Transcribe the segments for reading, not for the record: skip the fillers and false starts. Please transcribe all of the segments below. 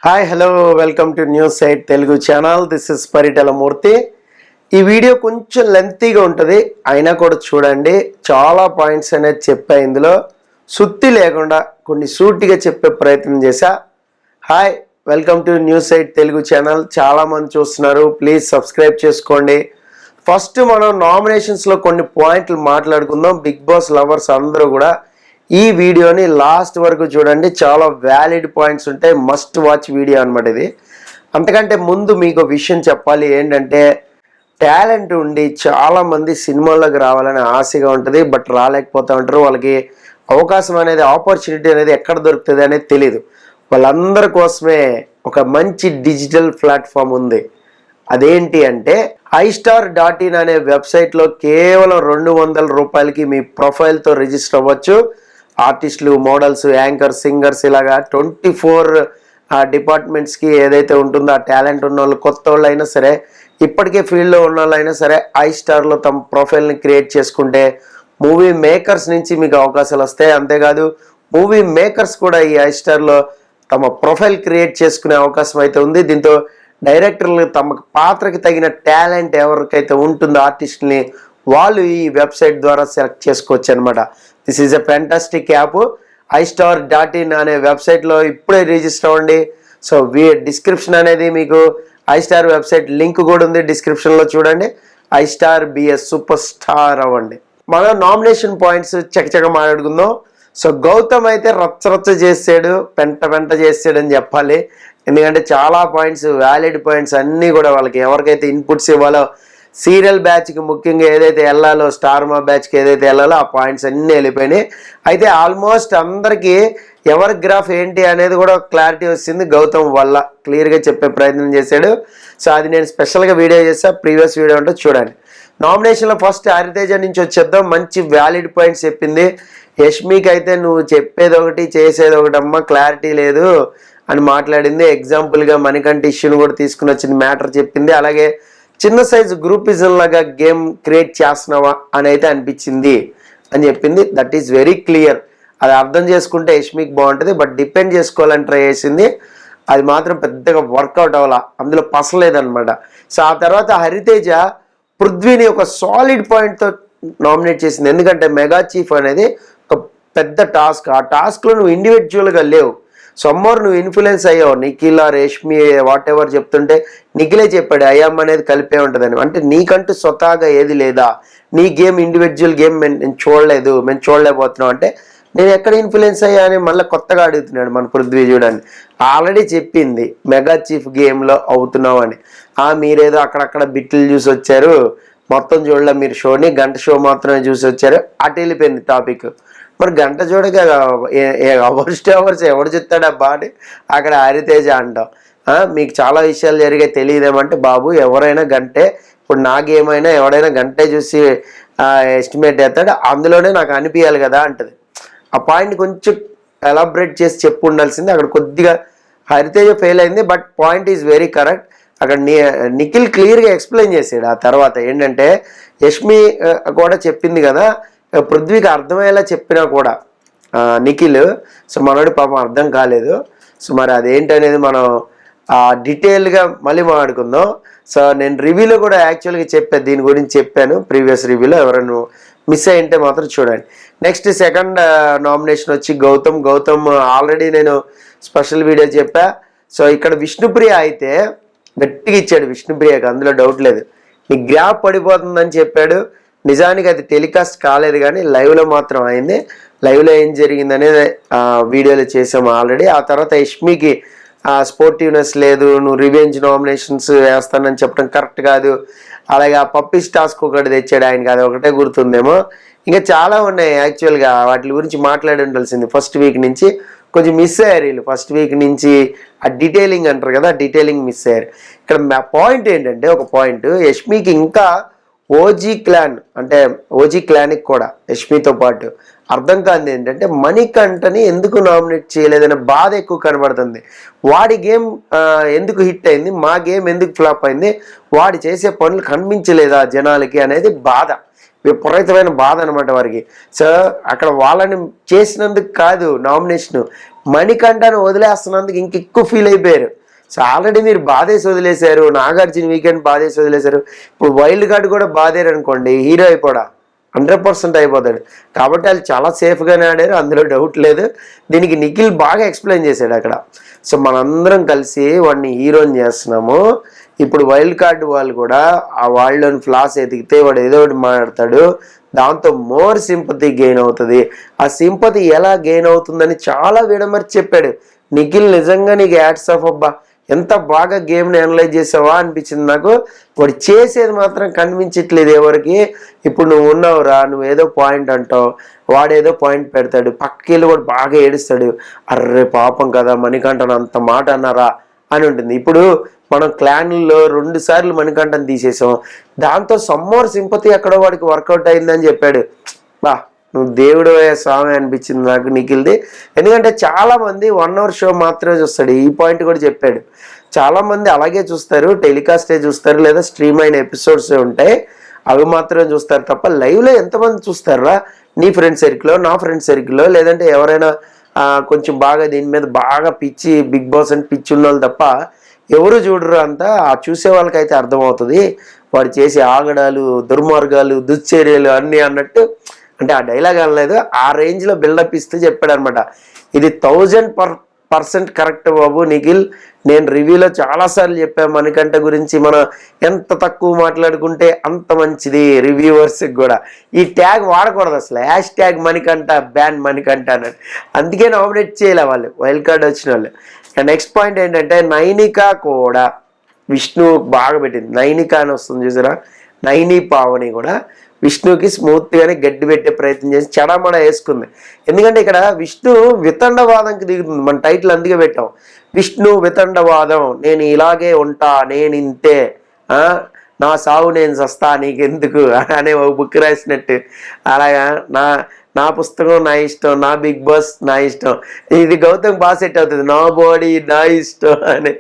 Hi hello welcome to news site Telugu channel. This is Paritala Murthy. ఈ video కొంచెం లెంతీగా ఉంటుంది, అయినా కూడా చూడండి. చాలా పాయింట్స్ అనేది చెప్పా, ఇందులో సుత్తి లేకుండా కొన్ని సూటిగా చెప్పే ప్రయత్నం చేశా. Hi welcome to news site Telugu channel. చాలామంది చూస్తున్నారు, ప్లీజ్ సబ్స్క్రైబ్ చేసుకోండి. ఫస్ట్ మనం నామినేషన్స్లో కొన్ని పాయింట్లు మాట్లాడుకుందాం. బిగ్ బాస్ లవర్స్ అందరూ కూడా ఈ వీడియోని లాస్ట్ వరకు చూడండి, చాలా వ్యాలిడ్ పాయింట్స్ ఉంటాయి. మస్ట్ వాచ్ వీడియో అనమాట ఇది. అంతకంటే ముందు మీకు విషయం చెప్పాలి, ఏంటంటే టాలెంట్ ఉండి చాలామంది సినిమాల్లోకి రావాలని ఆశగా ఉంటుంది, బట్ రాలేకపోతూ ఉంటారు. వాళ్ళకి అవకాశం అనేది, ఆపర్చునిటీ అనేది ఎక్కడ దొరుకుతుంది అనేది తెలియదు. వాళ్ళందరి కోసమే ఒక మంచి డిజిటల్ ప్లాట్ఫామ్ ఉంది. అదేంటి అంటే iStar.in అనే వెబ్సైట్లో కేవలం 200 రూపాయలకి మీ ప్రొఫైల్తో రిజిస్టర్ అవ్వచ్చు. ఆర్టిస్టులు, మోడల్స్, యాంకర్, సింగర్స్ ఇలాగా 24 డిపార్ట్మెంట్స్కి ఏదైతే ఉంటుందో ఆ టాలెంట్ ఉన్న వాళ్ళు, కొత్త వాళ్ళు అయినా సరే, ఇప్పటికే ఫీల్డ్లో ఉన్న వాళ్ళు అయినా సరే iStarలో తమ ప్రొఫైల్ని క్రియేట్ చేసుకుంటే మూవీ మేకర్స్ నుంచి మీకు అవకాశాలు వస్తాయి. అంతేకాదు మూవీ మేకర్స్ కూడా ఈ iStarలో తమ ప్రొఫైల్ క్రియేట్ చేసుకునే అవకాశం అయితే ఉంది. దీంతో డైరెక్టర్లు తమ పాత్రకి తగిన టాలెంట్ ఎవరికైతే ఉంటుందో ఆర్టిస్ట్ని, వాళ్ళు ఈ వెబ్సైట్ ద్వారా సెలెక్ట్ చేసుకోవచ్చు అనమాట. This is a fantastic app. iStar.in అనే వెబ్సైట్లో ఇప్పుడే రిజిస్టర్ అవ్వండి. సో డిస్క్రిప్షన్ అనేది మీకు iStar వెబ్సైట్ లింక్ కూడా ఉంది, డిస్క్రిప్షన్లో చూడండి. iStar బిఎస్ సూపర్ స్టార్ అవ్వండి. మన నామినేషన్ పాయింట్స్ చకచక మాట్లాడుకుందాం. సో గౌతమ్ అయితే రచ్చ చేసాడు, పెంట చేసాడు అని చెప్పాలి. ఎందుకంటే చాలా పాయింట్స్, వ్యాలిడ్ పాయింట్స్ అన్నీ కూడా వాళ్ళకి ఎవరికైతే ఇన్పుట్స్ ఇవ్వాలో, సీరియల్ బ్యాచ్కి ముఖ్యంగా ఏదైతే వెళ్ళాలో, స్టార్ మా బ్యాచ్కి ఏదైతే వెళ్ళాలో ఆ పాయింట్స్ అన్నీ వెళ్ళిపోయినాయి. అయితే ఆల్మోస్ట్ అందరికీ ఎవరి గ్రాఫ్ ఏంటి అనేది కూడా క్లారిటీ వచ్చింది. గౌతమ్ వల్ల క్లియర్గా చెప్పే ప్రయత్నం చేశాడు. సో అది నేను స్పెషల్గా వీడియో చేసా, ప్రీవియస్ వీడియో ఉంటే చూడండి. నామినేషన్లో ఫస్ట్ హరితేజ నుంచి వచ్చేద్దాం. మంచి వ్యాలిడ్ పాయింట్స్ చెప్పింది. యష్మికి అయితే నువ్వు చెప్పేది ఒకటి చేసేది ఒకటి అమ్మ, క్లారిటీ లేదు అని మాట్లాడింది. ఎగ్జాంపుల్గా మణికంఠ ఇష్యూని కూడా తీసుకుని వచ్చింది, మ్యాటర్ చెప్పింది. అలాగే చిన్న సైజు గ్రూపిజం లాగా గేమ్ క్రియేట్ చేస్తున్నావా అని అయితే అనిపించింది అని చెప్పింది. That is very clear. అది అర్థం చేసుకుంటే యష్మికి బాగుంటుంది, బట్ డిపెండ్ చేసుకోవాలని ట్రై చేసింది. అది మాత్రం పెద్దగా వర్కౌట్ అవ్వాల, అందులో పసలేదనమాట. సో ఆ తర్వాత హరితేజ పృథ్వీని ఒక సాలిడ్ పాయింట్తో నామినేట్ చేసింది. ఎందుకంటే మెగా చీఫ్ అనేది ఒక పెద్ద టాస్క్. ఆ టాస్క్లో నువ్వు ఇండివిజువల్గా లేవు. సమ్మర్ నువ్వు ఇన్ఫ్లుయెన్స్ అయ్యావు. నిఖిల్, రేష్మి, వాట్ ఎవర్ చెప్తుంటే నిఖిలే చెప్పాడు ఐఎమ్ అనేది కలిపే ఉంటుందని. అంటే నీకంటూ స్వతహాగా ఏది లేదా, నీ గేమ్ ఇండివిజువల్ గేమ్ నేను చూడలేదు, మేము చూడలేకపోతున్నాం అంటే నేను ఎక్కడ ఇన్ఫ్లుయెన్స్ అయ్యా అని మళ్ళీ కొత్తగా అడుగుతున్నాడు మన పృథ్వీ. చూడండి, ఆల్రెడీ చెప్పింది మెగా చీఫ్ గేమ్లో అవుతున్నావు అని. మీరేదో అక్కడక్కడ బిట్లు చూసి వచ్చారు, మొత్తం చూడలే మీరు షోని, గంట షో మాత్రమే చూసి వచ్చారు, అటు వెళ్ళిపోయింది టాపిక్. మరి గంట చూడక అవర్స్ ఎవడు చెప్తాడు అబ్బా అని అక్కడ హరితేజ అంటాం. మీకు చాలా విషయాలు జరిగే తెలియదేమంటే, బాబు ఎవరైనా గంటే, ఇప్పుడు నాకేమైనా ఎవడైనా గంటే చూసి ఎస్టిమేట్ చేస్తాడు, అందులోనే నాకు అనిపించాలి కదా అంటది. ఆ పాయింట్ కొంచెం ఎలాబరేట్ చేసి చెప్పు ఉండాల్సింది. అక్కడ కొద్దిగా హరితేజ ఫెయిల్ అయింది, but point is very correct. అక్కడ నిఖిల్ క్లియర్గా ఎక్స్ప్లెయిన్ చేసాడు. ఆ తర్వాత ఏంటంటే యష్మి కూడా చెప్పింది కదా, పృథ్వీకి అర్థమయ్యేలా చెప్పినా కూడా నిఖిల్, సో మనోడి పాపం అర్థం కాలేదు. సో మరి అదేంటనేది మనం డీటెయిల్గా మళ్ళీ మాట్లాడుకుందాం. సో నేను రివ్యూలో కూడా యాక్చువల్గా చెప్పాను, దీని గురించి చెప్పాను ప్రీవియస్ రివ్యూలో. ఎవరైనా మిస్ అయ్యింటే మాత్రం చూడండి. నెక్స్ట్ సెకండ్ నామినేషన్ వచ్చి గౌతమ్ ఆల్రెడీ నేను స్పెషల్ వీడియో చెప్పా. సో ఇక్కడ విష్ణుప్రియ అయితే గట్టిగా ఇచ్చాడు విష్ణుప్రియకి, అందులో డౌట్ లేదు. నీ గ్రాఫ్ పడిపోతుందని చెప్పాడు. నిజానికి అది టెలికాస్ట్ కాలేదు, కానీ లైవ్లో మాత్రం అయింది. లైవ్లో ఏం జరిగింది అనేది వీడియోలో చేసాము ఆల్రెడీ. ఆ తర్వాత యష్మికి స్పోర్టివ్నెస్ లేదు, నువ్వు రివెంజ్ నామినేషన్స్ వేస్తానని చెప్పడం కరెక్ట్ కాదు. అలాగే ఆ పప్పీస్ టాస్క్ ఒకటి తెచ్చాడు ఆయనకి, అది ఒకటే గుర్తుందేమో. ఇంకా చాలా ఉన్నాయి యాక్చువల్గా, వాటి గురించి మాట్లాడి ఉండాల్సింది. ఫస్ట్ వీక్ నుంచి కొంచెం మిస్ అయ్యారు వీళ్ళు. ఫస్ట్ వీక్ నుంచి ఆ డీటెయిలింగ్ అంటారు కదా, డీటెయిలింగ్ మిస్ అయ్యారు. ఇక్కడ పాయింట్ ఏంటంటే, ఒక పాయింట్ యష్మికి ఇంకా ఓజీ క్లాన్, అంటే ఓజీ క్లాన్కి కూడా యష్మితో పాటు అర్థం కాదు ఏంటంటే మణికంఠని ఎందుకు నామినేట్ చేయలేదనే బాధ ఎక్కువ కనబడుతుంది. వాడి గేమ్ ఎందుకు హిట్ అయింది, మా గేమ్ ఎందుకు ఫ్లాప్ అయింది, వాడి చేసే పనులు కనిపించలేదా జనాలకి అనేది బాధ, విపరీతమైన బాధ అనమాట వారికి. సో అక్కడ వాళ్ళని చేసినందుకు కాదు నామినేషన్, మణికంఠను వదిలేస్తున్నందుకు ఇంకెక్కువ ఫీల్ అయిపోయారు. సో ఆల్రెడీ మీరు బాధేసి వదిలేశారు, నాగార్జున వీకెండ్ బాధేసి వదిలేశారు, ఇప్పుడు వైల్డ్ కార్డ్ కూడా బాధేరు అనుకోండి, హీరో అయిపోడా 100% అయిపోతాడు. కాబట్టి వాళ్ళు చాలా సేఫ్గానే ఆడారు, అందులో డౌట్ లేదు. దీనికి నిఖిల్ బాగా ఎక్స్ప్లెయిన్ చేశాడు అక్కడ. సో మనందరం కలిసి వాడిని హీరోని చేస్తున్నాము. ఇప్పుడు వైల్డ్ కార్డ్ వాళ్ళు కూడా ఆ వాళ్ళని ఫ్లాస్ ఎదిగితే వాడు ఏదో ఒకటి మాట్లాడతాడు, దాంతో మోర్ సింపతి గెయిన్ అవుతుంది. ఆ సింపతి ఎలా గెయిన్ అవుతుందని చాలా విడమర్చి చెప్పాడు నిఖిల్. నిజంగా నీకు యాడ్స్ ఆఫ్ అబ్బా, ఎంత బాగా గేమ్ని అనలైజ్ చేసావా అనిపించింది నాకు. వాడు చేసేది మాత్రం కనిపించట్లేదు ఎవరికి. ఇప్పుడు నువ్వు ఉన్నావురా, నువ్వు ఏదో పాయింట్ అంటావు, వాడేదో పాయింట్ పెడతాడు, పక్కకెళ్ళి కూడా బాగా ఏడుస్తాడు, అర్రే పాపం కదా మణికంఠను అంత మాట అన్నారా అని ఉంటుంది. ఇప్పుడు మనం క్లాన్లో 2 సార్లు మణికంఠను తీసేసాం, దాంతో సమ్మోర్ సింపతి ఎక్కడో వాడికి వర్కౌట్ అయిందని చెప్పాడు. బా నువ్వు దేవుడు స్వామి అనిపించింది నాకు నిఖిల్ది. ఎందుకంటే చాలామంది 1 hour షో మాత్రమే చూస్తాడు, ఈ పాయింట్ కూడా చెప్పాడు. చాలామంది అలాగే చూస్తారు, టెలికాస్టే చూస్తారు, లేదా స్ట్రీమ్ అయిన ఎపిసోడ్స్ ఉంటాయి అవి మాత్రమే చూస్తారు తప్ప లైవ్లో ఎంతమంది చూస్తారా? నీ ఫ్రెండ్ సర్కిల్లో, నా ఫ్రెండ్ సర్కిల్లో, లేదంటే ఎవరైనా కొంచెం బాగా దీని మీద బాగా పిచ్చి బిగ్ బాస్ అని పిచ్చి ఉన్న వాళ్ళు తప్ప ఎవరు చూడరు. అంతా ఆ చూసే వాళ్ళకైతే అర్థమవుతుంది వాడు చేసే ఆగడాలు, దుర్మార్గాలు, దుశ్చర్యలు అన్నీ అన్నట్టు. అంటే ఆ డైలాగ్ అనలేదు, ఆ రేంజ్లో బిల్డప్ ఇస్తూ చెప్పాడు అనమాట. ఇది 1000% కరెక్ట్ బాబు నిఖిల్. నేను రివ్యూలో చాలాసార్లు చెప్పాను మణికంఠ గురించి, మనం ఎంత తక్కువ మాట్లాడుకుంటే అంత మంచిది రివ్యూవర్స్కి కూడా. ఈ ట్యాగ్ వాడకూడదు అసలు, #, మణికంఠ బ్యాన్ మణికంఠ అన్నట్టు. అందుకే నామినేట్ చేయలే వాళ్ళు వైల్డ్ కార్డ్ వచ్చిన వాళ్ళు. నెక్స్ట్ పాయింట్ ఏంటంటే నైనిక కూడా విష్ణు బాగా పెట్టింది. నైనిక అని వస్తుంది చూసారా, నైని పావని కూడా విష్ణుకి స్మూత్గానే గడ్డి పెట్టే ప్రయత్నం చేసి చెడమడ వేసుకుంది. ఎందుకంటే ఇక్కడ విష్ణు వితండవాదంకి దిగుతుంది. మన టైటిల్ అందుకే పెట్టాం, విష్ణు వితండవాదం. నేను ఇలాగే ఉంటా, నేను ఇంతే, నా సావు నేను సస్తా నీకెందుకు అనే ఒక బుక్ రాసినట్టు. అలాగా నా పుస్తకం నా ఇష్టం, నా బిగ్ బాస్ నా ఇష్టం. ఇది గౌతమ్ బాగా సెట్ అవుతుంది, నా బాడీ నా ఇష్టం అని.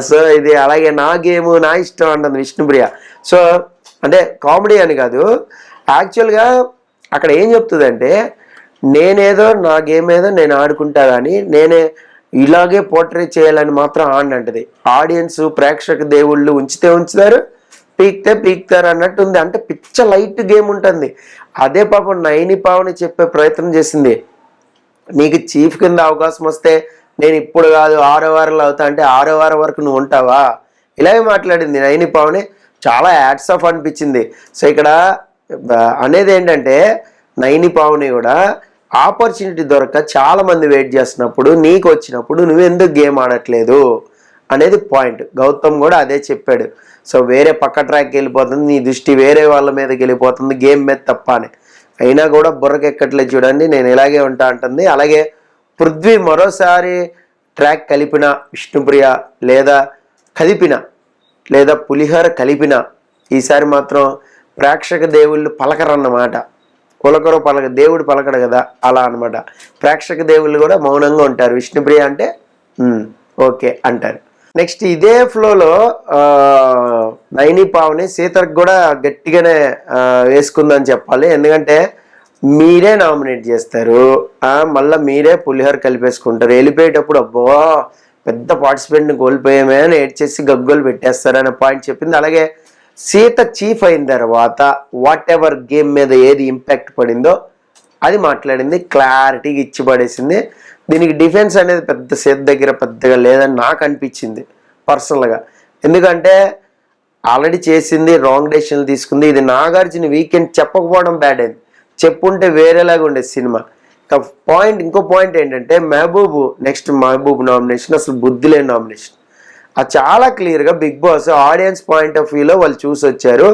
సో ఇది అలాగే నా గేము నా ఇష్టం అంటుంది విష్ణుప్రియ. సో అంటే కామెడీ అని కాదు, యాక్చువల్గా అక్కడ ఏం చెప్తుందంటే నేనేదో నా గేమ్ ఏదో నేను ఆడుకుంటా కానీ నేనే ఇలాగే పోర్ట్రేట్ చేయాలని మాత్రం ఆడినంటది. ఆడియన్స్ ప్రేక్షక దేవుళ్ళు ఉంచితే ఉంచుతారు, పీక్తే పీక్తారు అన్నట్టు ఉంది. అంటే పిచ్చ లైట్ గేమ్ ఉంటుంది. అదే పాపం నైని పావని చెప్పే ప్రయత్నం చేసింది, నీకు చీఫ్ కింద అవకాశం వస్తే నేను ఇప్పుడు కాదు 6వ వారంలో అవుతా అంటే 6వ వారం వరకు నువ్వు ఉంటావా, ఇలాగే మాట్లాడింది నైని పావని. చాలా యాడ్స్ ఆఫ్ అనిపించింది. సో ఇక్కడ అనేది ఏంటంటే నైని పావని కూడా ఆపర్చునిటీ దొరక చాలా మంది వెయిట్ చేస్తున్నప్పుడు నీకు వచ్చినప్పుడు నువ్వు ఎందుకు గేమ్ ఆడట్లేదు అనేది పాయింట్. గౌతమ్ కూడా అదే చెప్పాడు. సో వేరే పక్క ట్రాక్కి వెళ్ళిపోతుంది, నీ దృష్టి వేరే వాళ్ళ మీదకి వెళ్ళిపోతుంది, గేమ్ మీద తప్ప అని. అయినా కూడా బుర్రకెక్కట్లేదు చూడండి, నేను ఇలాగే ఉంటా అంటుంది. అలాగే పృథ్వీ మరోసారి ట్రాక్ కలిపిన విష్ణుప్రియ లేదా కదిపిన లేదా పులిహోర కలిపిన ఈసారి మాత్రం ప్రేక్షక దేవుళ్ళు పలకరన్నమాట. పులకరు పలక దేవుడు పలకడు కదా అలా అనమాట. ప్రేక్షక దేవుళ్ళు కూడా మౌనంగా ఉంటారు. విష్ణుప్రియ అంటే ఓకే అంటారు. నెక్స్ట్ ఇదే ఫ్లోలో నైని పావని సీతకు కూడా గట్టిగానే వేసుకుందని చెప్పాలి. ఎందుకంటే మీరే నామినేట్ చేస్తారు, మళ్ళీ మీరే పులిహోర కలిపేసుకుంటారు, వెళ్ళిపోయేటప్పుడు అబ్బో పెద్ద పార్టిసిపెంట్ని కోల్పోయామే అని ఏడ్చేసి గగ్గోలు పెట్టేస్తారనే పాయింట్ చెప్పింది. అలాగే సీత చీఫ్ అయిన తర్వాత వాట్ ఎవర్ గేమ్ మీద ఏది ఇంపాక్ట్ పడిందో అది మాట్లాడింది, క్లారిటీగా ఇచ్చి పడేసింది. దీనికి డిఫెన్స్ అనేది పెద్ద సీత దగ్గర పెద్దగా లేదని నాకు అనిపించింది పర్సనల్గా. ఎందుకంటే ఆల్రెడీ చేసింది, రాంగ్ డెసిషన్లు తీసుకుంది. ఇది నాగార్జున వీకెండ్ చెప్పకపోవడం బ్యాడ్ అయింది, చెప్పుంటే వేరేలాగా ఉండేది సినిమా. ఇంకో పాయింట్ ఏంటంటే నెక్స్ట్ మహబూబ్ నామినేషన్ అసలు బుద్ధి లేని నామినేషన్. అది చాలా క్లియర్గా big boss audience point of వ్యూలో వాళ్ళు చూసి వచ్చారు,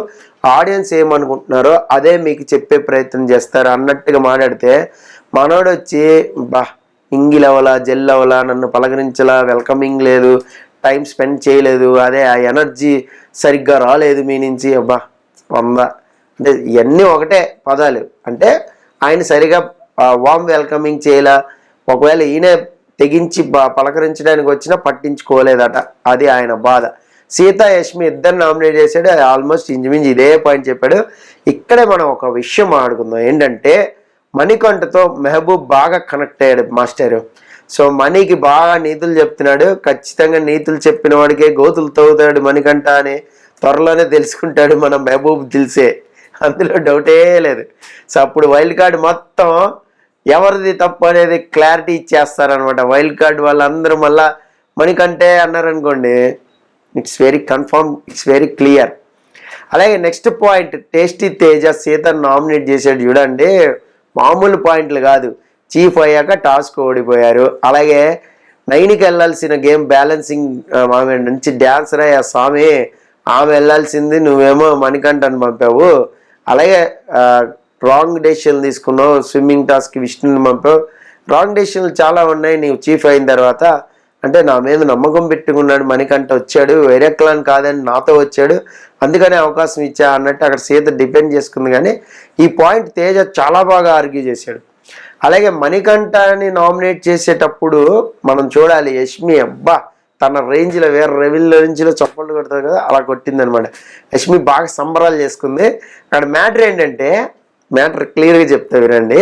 ఆడియన్స్ ఏమనుకుంటున్నారో అదే మీకు చెప్పే ప్రయత్నం చేస్తారు అన్నట్టుగా మాట్లాడితే మనోడు వచ్చి ఇంగిల్ అవ్వలా జెల్ అవ్వలా, నన్ను పలకరించలా, వెల్కమింగ్ లేదు, టైం స్పెండ్ చేయలేదు, అదే ఆ ఎనర్జీ సరిగ్గా రాలేదు మీ నుంచి, అంటే ఇవన్నీ ఒకటే పదాలు. అంటే ఆయన సరిగా వామ్ వెల్కమింగ్ చేయలా, ఒకవేళ ఈయన తెగించి పలకరించడానికి వచ్చినా పట్టించుకోలేదట, అది ఆయన బాధ. సీత యష్మి ఇద్దరు నామినేట్ చేశాడు, ఆల్మోస్ట్ ఇంచుమించు ఇదే పాయింట్ చెప్పాడు. ఇక్కడే మనం ఒక విషయం ఆడుకుందాం, ఏంటంటే మణికంఠతో మెహబూబ్ బాగా కనెక్ట్ అయ్యాడు మాస్టర్. సో మనీకి బాగా నీతులు చెప్తున్నాడు. ఖచ్చితంగా నీతులు చెప్పిన వాడికే గోతులు తవ్వుతాడు మణికంఠ అని త్వరలోనే తెలుసుకుంటాడు మన మెహబూబ్ దిల్సే, అందులో డౌటే లేదు. సో అప్పుడు వైల్డ్ కార్డ్ మొత్తం ఎవరిది తప్పు అనేది క్లారిటీ ఇచ్చేస్తారనమాట. వైల్డ్ కార్డ్ వాళ్ళందరూ మళ్ళా మణికంఠే అన్నారనుకోండి, it's very confirm, it's very clear. అలాగే నెక్స్ట్ పాయింట్, టేస్టీ తేజ సీతను నామినేట్ చేశాడు చూడండి. మామూలు పాయింట్లు కాదు. చీఫ్ అయ్యాక టాస్క్ ఓడిపోయారు. అలాగే 9కి వెళ్ళాల్సిన గేమ్ బ్యాలెన్సింగ్, ఆమె నుంచి డ్యాన్సర్ అయ్యా స్వామి, ఆమె వెళ్ళాల్సింది నువ్వేమో మణికంఠని పంపావు. అలాగే రాంగ్ డెసిషన్ తీసుకున్నావు, స్విమ్మింగ్ టాస్క్ విష్ణుని పంపావు. రాంగ్ డెసిషన్లు చాలా ఉన్నాయి నీవు చీఫ్ అయిన తర్వాత. అంటే నా మీద నమ్మకం పెట్టుకున్నాడు మణికంఠ, వచ్చాడు వేరే క్లాన్ కాదని నాతో వచ్చాడు, అందుకనే అవకాశం ఇచ్చా అన్నట్టు అక్కడ సీత డిపెండ్ చేసుకుంది. కానీ ఈ పాయింట్ తేజ చాలా బాగా ఆర్గ్యూ చేశాడు. అలాగే మణికంఠని నామినేట్ చేసేటప్పుడు మనం చూడాలి, యష్మి అబ్బా తన రేంజ్లో వేరే రేంజ్లో చప్పట్లు కొడుతుంది కదా, అలా కొట్టింది అనమాట. యష్మి బాగా సంబరాలు చేసుకుంది. అక్కడ మ్యాటర్ ఏంటంటే, మ్యాటర్ క్లియర్గా చెప్తా వినండి.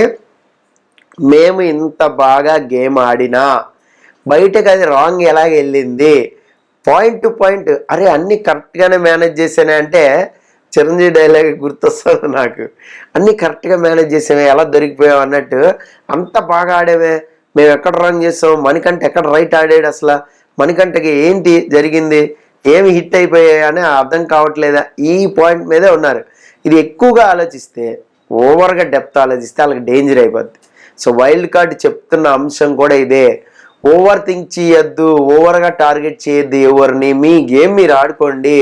మేము ఇంత బాగా గేమ్ ఆడినా బయటకు అది రాంగ్ ఎలాగ వెళ్ళింది, పాయింట్ టు పాయింట్, అరే అన్నీ కరెక్ట్గానే మేనేజ్ చేశానే అంటే చిరంజీవి డైలాగ్ గుర్తొస్తుంది నాకు. అన్నీ కరెక్ట్గా మేనేజ్ చేసామే, ఎలా దొరికిపోయావు అన్నట్టు. అంత బాగా ఆడేవే, మేము ఎక్కడ రాంగ్ చేసాం, మణికంఠ ఎక్కడ రైట్ ఆడాడు, అసలు మణికంఠకి ఏంటి జరిగింది, ఏమి హిట్ అయిపోయాయి అని అర్థం కావట్లేదా, ఈ పాయింట్ మీదే ఉన్నారు. ఇది ఎక్కువగా ఆలోచిస్తే, ఓవర్గా డెప్త్ ఆలోచిస్తే వాళ్ళకి డేంజర్ అయిపోద్ది. సో వైల్డ్ కార్డ్ చెప్తున్న అంశం కూడా ఇదే. ఓవర్ థింక్ చేయొద్దు, ఓవర్గా టార్గెట్ చేయొద్దు ఎవరిని, మీ గేమ్ మీరు ఆడుకోండి.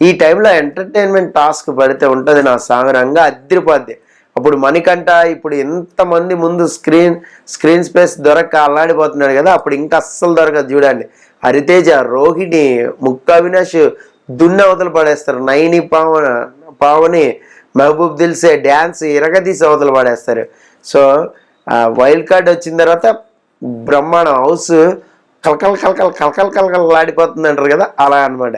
ఈ టైంలో ఎంటర్టైన్మెంట్ టాస్క్ పడితే ఉంటుంది నా సాగరంగా అదిరిపోద్ది. అప్పుడు మణికంఠ ఇప్పుడు ఎంతమంది ముందు స్క్రీన్ స్పేస్ దొరక్క అల్లాడిపోతున్నాడు కదా, అప్పుడు ఇంకా అస్సలు దొరకదు. చూడండి, హరితేజ, రోహిణి, ముక్క అవినాష్ దున్న అవతలు పడేస్తారు. నైని పావని, మెహబూబ్ దిల్సే డ్యాన్స్ ఇరగదీసి అవతలు పడేస్తారు. సో వైల్డ్ కార్డ్ వచ్చిన తర్వాత బ్రహ్మాండం, హౌస్ కలకల ఆడిపోతుంది అంటారు కదా, అలా అనమాట.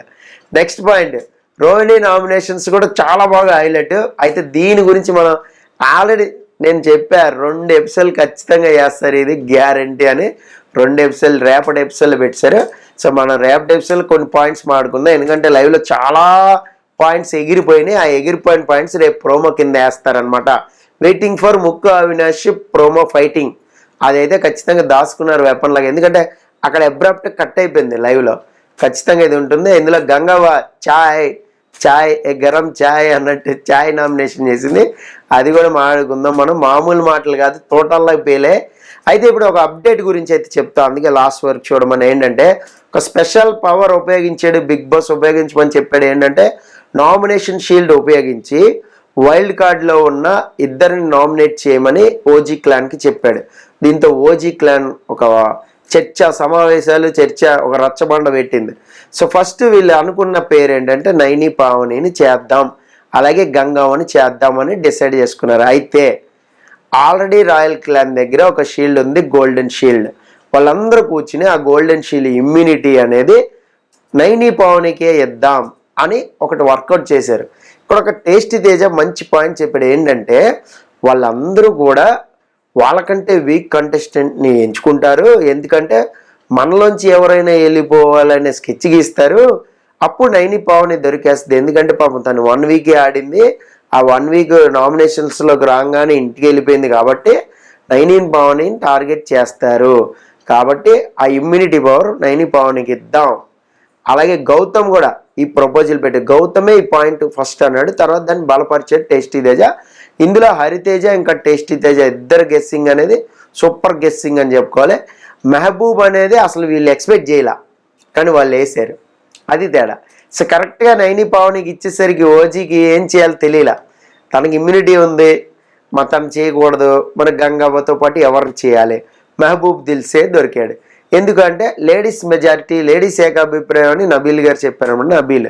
నెక్స్ట్ పాయింట్, రోహిణి నామినేషన్స్ కూడా చాలా బాగా హైలైట్. అయితే దీని గురించి మనం ఆల్రెడీ నేను చెప్పా, 2 ఎపిసోడ్లు ఖచ్చితంగా చేస్తారు, ఇది గ్యారంటీ అని. 2 ఎపిసోడ్లు రేపటి ఎపిసోడ్లు పెట్టారు. సో మనం రేపటి ఎపిసోడ్లో కొన్ని పాయింట్స్ మాట్లాడుకుందాం, ఎందుకంటే లైవ్లో చాలా పాయింట్స్ ఎగిరిపోయినాయి. ఆ ఎగిరిపోయిన పాయింట్స్ రేపు ప్రోమో కింద వేస్తారనమాట. వెయిటింగ్ ఫర్ ముక్కు అవినాష్ ప్రోమో ఫైటింగ్, అదైతే ఖచ్చితంగా దాచుకున్నారు వెపన్ లాగా, ఎందుకంటే అక్కడ అబ్రాప్ట్ కట్ అయిపోయింది లైవ్లో. ఖచ్చితంగా ఇది ఉంటుంది. ఇందులో గంగవ్వ చాయ్ గరం చాయ్ అన్నట్టు చాయ్ నామినేషన్ చేసింది, అది కూడా మాట్లాడుకుందాం మనం. మామూలు మాటలు కాదు, తోటల్లో పేలే. అయితే ఇప్పుడు ఒక అప్డేట్ గురించి అయితే చెప్తా, అందుకే లాస్ట్ వరకు చూడమని. ఏంటంటే ఒక స్పెషల్ పవర్ ఉపయోగించాడు బిగ్ బాస్, ఉపయోగించమని చెప్పాడు. ఏంటంటే నామినేషన్ షీల్డ్ ఉపయోగించి వైల్డ్ కార్డ్లో ఉన్న ఇద్దరిని నామినేట్ చేయమని ఓజీ క్లాన్కి చెప్పాడు. దీంతో ఓజీ క్లాన్ ఒక సమావేశాలు ఒక రచ్చబండ పెట్టింది. సో ఫస్ట్ వీళ్ళు అనుకున్న పేరు ఏంటంటే నైని పావనిని చేద్దాం, అలాగే గంగవ్వని చేద్దామని డిసైడ్ చేసుకున్నారు. అయితే ఆల్రెడీ రాయల్ క్లాన్ దగ్గర ఒక షీల్డ్ ఉంది, గోల్డెన్ షీల్డ్. వాళ్ళందరూ కూర్చుని ఆ గోల్డెన్ షీల్డ్ ఇమ్యూనిటీ అనేది నైని పావనికే ఇద్దాం అని ఒకటి వర్కౌట్ చేశారు. ఇక్కడ ఒక టేస్టీ తేజ మంచి పాయింట్ చెప్పాడు. ఏంటంటే వాళ్ళందరూ కూడా వాళ్ళకంటే వీక్ కంటెస్టెంట్ని ఎంచుకుంటారు, ఎందుకంటే మనలోంచి ఎవరైనా వెళ్ళిపోవాలనే స్కెచ్ గీస్తారు. అప్పుడు నైని పావని దొరికేస్తుంది, ఎందుకంటే పాపం తను 1 వీకే ఆడింది. ఆ 1 వీక్ నామినేషన్స్లోకి రాగానే ఇంటికి వెళ్ళిపోయింది కాబట్టి నైని పావనిని టార్గెట్ చేస్తారు. కాబట్టి ఆ ఇమ్యూనిటీ పవర్ నైని పావనికి ఇద్దాం. అలాగే గౌతమ్ కూడా ఈ ప్రపోజల్ పెట్టి, గౌతమే ఈ పాయింట్ ఫస్ట్ అన్నాడు, తర్వాత దాన్ని బలపరిచాడు టేస్టీ తేజ. ఇందులో హరితేజ ఇంకా టేస్టీ తేజ ఇద్దరు గెస్సింగ్ అనేది సూపర్ గెస్సింగ్ అని చెప్పుకోవాలి. మెహబూబ్ అనేది అసలు వీళ్ళు ఎక్స్పెక్ట్ చేయలే, కానీ వాళ్ళు వేసారు, అది తేడా. సో కరెక్ట్గా నైని పావనికి ఇచ్చేసరికి ఓజీకి ఏం చేయాలో తెలియలా. తనకి ఇమ్యూనిటీ ఉంది, తను చేయకూడదు, మన గంగవ్వతో పాటు ఎవరు చేయాలి, మెహబూబ్ దిల్సే దొరికాడు. ఎందుకంటే లేడీస్ మెజారిటీ, లేడీస్ ఏకాభిప్రాయం అని నబీల్ గారు చెప్పారన్నమాట. నబీల్,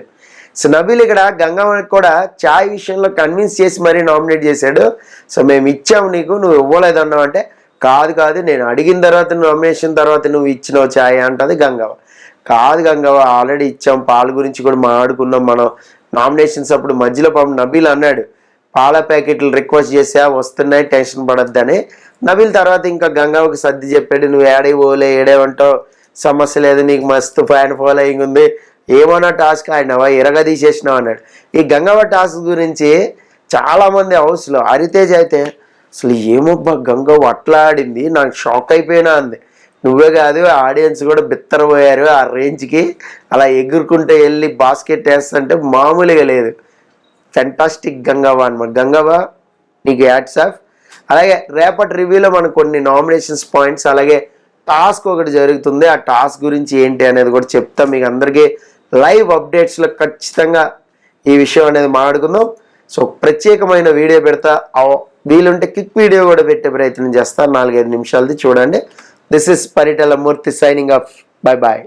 సో నబీల్ ఇక్కడ గంగవ్వకి కూడా ఛాయ్ విషయంలో కన్విన్స్ చేసి మరీ నామినేట్ చేశాడు. సో మేము ఇచ్చాము నీకు, నువ్వు ఇవ్వలేదు అన్నావు అంటే, కాదు నేను అడిగిన తర్వాత నామినేషన్ తర్వాత నువ్వు ఇచ్చినావు ఛాయ్ అంటది గంగవ్వ. కాదు గంగవ్వ, ఆల్రెడీ ఇచ్చాం, పాలు గురించి కూడా మాట్లాడుకున్నాం మనం నామినేషన్స్ అప్పుడు. మధ్యలో పాపం నబీల్ అన్నాడు, పాల ప్యాకెట్లు రిక్వెస్ట్ చేసా, వస్తున్నాయి, టెన్షన్ పడొద్దని. నబిల్ తర్వాత ఇంకా గంగవ్వకి సర్ది చెప్పాడు, నువ్వు ఏడే పోలే, ఏడేమంటావు, సమస్య లేదు, నీకు మస్తు ఫ్యాన్ ఫాలోయింగ్ ఉంది, ఏమన్నా టాస్క్ ఆడినావా, తీసేసినావు అన్నాడు. ఈ గంగవ్వ టాస్క్ గురించి చాలామంది హౌస్లో హరితేజ్ అయితే అసలు ఏమబ్బా గంగవ్వ అట్లా ఆడింది, నాకు షాక్ అయిపోయినా అంది. నువ్వే కాదు ఆడియన్స్ కూడా బిత్తరపోయారు ఆ రేంజ్కి, అలా ఎగురుకుంటే వెళ్ళి బాస్కెట్ వేస్తుంటే మామూలుగా లేదు. ఫెంటాస్టిక్ గంగవ్వ అనమాట. గంగవ్వ నీకు హ్యాట్స్ ఆఫ్. అలాగే రేపటి రివ్యూలో మనకు కొన్ని నామినేషన్స్ పాయింట్స్, అలాగే టాస్క్ ఒకటి జరుగుతుంది, ఆ టాస్క్ గురించి ఏంటి అనేది కూడా చెప్తా మీకు అందరికీ. లైవ్ అప్డేట్స్లో ఖచ్చితంగా ఈ విషయం అనేది మాట్లాడుకుందాం. సో ప్రత్యేకమైన వీడియో పెడతా, వీలుంటే క్విక్ వీడియో కూడా పెట్టే ప్రయత్నం చేస్తా, 4-5 నిమిషాలది చూడండి. This is Paritala Murthy signing off. Bye bye.